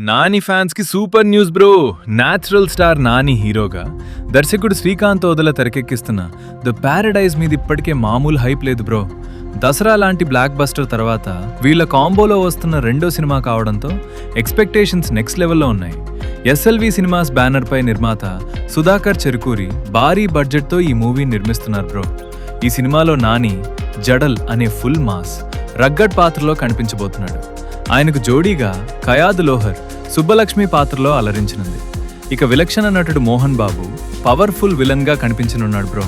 Nani fans కి super news bro. Natural star Nani హీరోగా దర్శకుడు శ్రీకాంత్ ఓదెల తెరకెక్కిస్తున్న ద ప్యారడైజ్ మీద ఇప్పటికే మామూలు హైప్ లేదు బ్రో. దసరా లాంటి బ్లాక్ బస్టర్ తర్వాత వీళ్ళ కాంబోలో వస్తున్న రెండో సినిమా కావడంతో ఎక్స్పెక్టేషన్స్ నెక్స్ట్ లెవెల్లో ఉన్నాయి. ఎస్ఎల్వి సినిమాస్ బ్యానర్ పై నిర్మాత సుధాకర్ చెరుకూరి భారీ బడ్జెట్తో ఈ మూవీని నిర్మిస్తున్నారు బ్రో. ఈ సినిమాలో నాని జడల్ అనే ఫుల్ మాస్ రగ్గడ్ పాత్రలో కనిపించబోతున్నాడు. ఆయనకు జోడీగా కయాద్ లోహర్ సుబ్బలక్ష్మి పాత్రలో అలరించనుంది. ఇక విలక్షణ నటుడు మోహన్ బాబు పవర్ఫుల్ విలన్ గా కనిపించనున్నాడు బ్రో.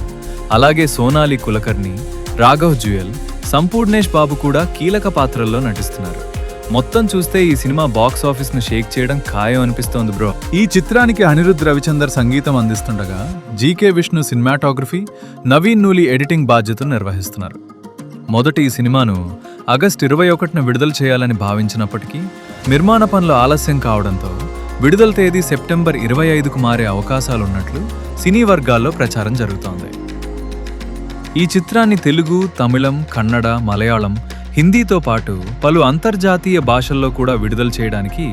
అలాగే సోనాలి కులకర్ణి, రాఘవ్ జుయల్, సంపూర్ణేష్ బాబు కూడా కీలక పాత్రల్లో నటిస్తున్నారు. మొత్తం చూస్తే ఈ సినిమా బాక్స్ ఆఫీస్ ను షేక్ చేయడం ఖాయం అనిపిస్తోంది బ్రో. ఈ చిత్రానికి అనిరుద్ రవిచందర్ సంగీతం అందిస్తుండగా GK Vishnu cinematography, Naveen Nooli editing బాధ్యతలు నిర్వహిస్తున్నారు. మొదటి ఈ సినిమాను ఆగస్టు 21న విడుదల చేయాలని భావించినప్పటికీ నిర్మాణ పనులు ఆలస్యం కావడంతో విడుదల తేదీ సెప్టెంబర్ 25కు మారే అవకాశాలున్నట్లు సినీ వర్గాల్లో ప్రచారం జరుగుతోంది. ఈ చిత్రాన్ని తెలుగు, తమిళం, కన్నడ, మలయాళం, హిందీతో పాటు పలు అంతర్జాతీయ భాషల్లో కూడా విడుదల చేయడానికి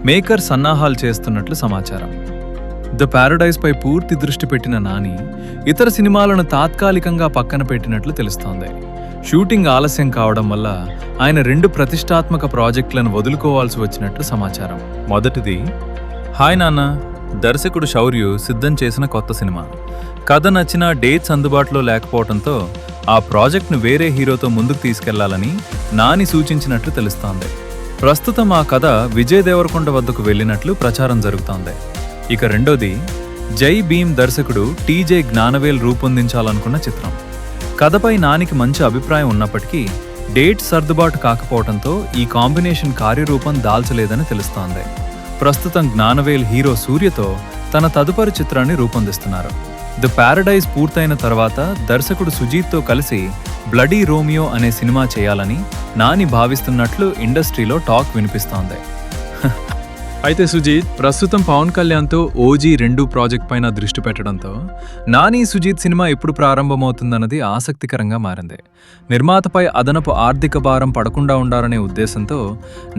మేకర్ సన్నాహాలు చేస్తున్నట్లు సమాచారం. ద ప్యారడైజ్ పై పూర్తి దృష్టి పెట్టిన నాని ఇతర సినిమాలను తాత్కాలికంగా పక్కన పెట్టినట్లు తెలుస్తోంది. షూటింగ్ ఆలస్యం కావడం వల్ల ఆయన 2 ప్రతిష్టాత్మక ప్రాజెక్టులను వదులుకోవాల్సి వచ్చినట్టు సమాచారం. మొదటిది హాయ్ నాన్న, దర్శకుడు శౌర్యు సిద్ధం చేసిన కొత్త సినిమా. కథ నచ్చిన డేట్స్ అందుబాటులో లేకపోవడంతో ఆ ప్రాజెక్ట్ను వేరే హీరోతో ముందుకు తీసుకెళ్లాలని నాని సూచించినట్లు తెలుస్తోంది. ప్రస్తుతం ఆ కథ విజయ్ దేవరకొండ వద్దకు వెళ్లినట్లు ప్రచారం జరుగుతోంది. ఇక రెండోది జై భీమ్ దర్శకుడు టీజే జ్ఞానవేల్ రూపొందించాలనుకున్న చిత్రం. కథపై నానికి మంచి అభిప్రాయం ఉన్నప్పటికీ డేట్ సర్దుబాటు కాకపోవడంతో ఈ కాంబినేషన్ కార్యరూపం దాల్చలేదని తెలుస్తోంది. ప్రస్తుతం జ్ఞానవేల్ హీరో సూర్యతో తన తదుపరి చిత్రాన్ని రూపొందిస్తున్నారు. ది ప్యారడైజ్ పూర్తయిన తర్వాత దర్శకుడు సుజీత్తో కలిసి బ్లడీ రోమియో అనే సినిమా చేయాలని నాని భావిస్తున్నట్లు ఇండస్ట్రీలో టాక్ వినిపిస్తోంది. అయితే సుజీత్ ప్రస్తుతం పవన్ కళ్యాణ్తో ఓజీ 2 ప్రాజెక్ట్ పైన దృష్టి పెట్టడంతో నాని సుజీత్ సినిమా ఎప్పుడు ప్రారంభమవుతుందన్నది ఆసక్తికరంగా మారింది. నిర్మాతపై అదనపు ఆర్థిక భారం పడకుండా ఉండాలనే ఉద్దేశంతో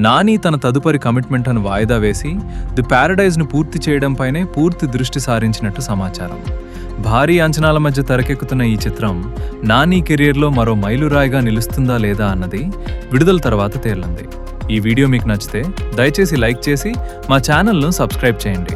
నాని తన తదుపరి కమిట్మెంట్ను వాయిదా వేసి ది ప్యారడైజ్ను పూర్తి చేయడంపైనే పూర్తి దృష్టి సారించినట్టు సమాచారం. భారీ అంచనాల మధ్య తెరకెక్కుతున్న ఈ చిత్రం నాని కెరియర్లో మరో మైలురాయిగా నిలుస్తుందా లేదా అన్నది విడుదల తర్వాత తేలింది. ఈ వీడియో మీకు నచ్చితే దయచేసి లైక్ చేసి మా ఛానల్ను సబ్స్క్రైబ్ చేయండి.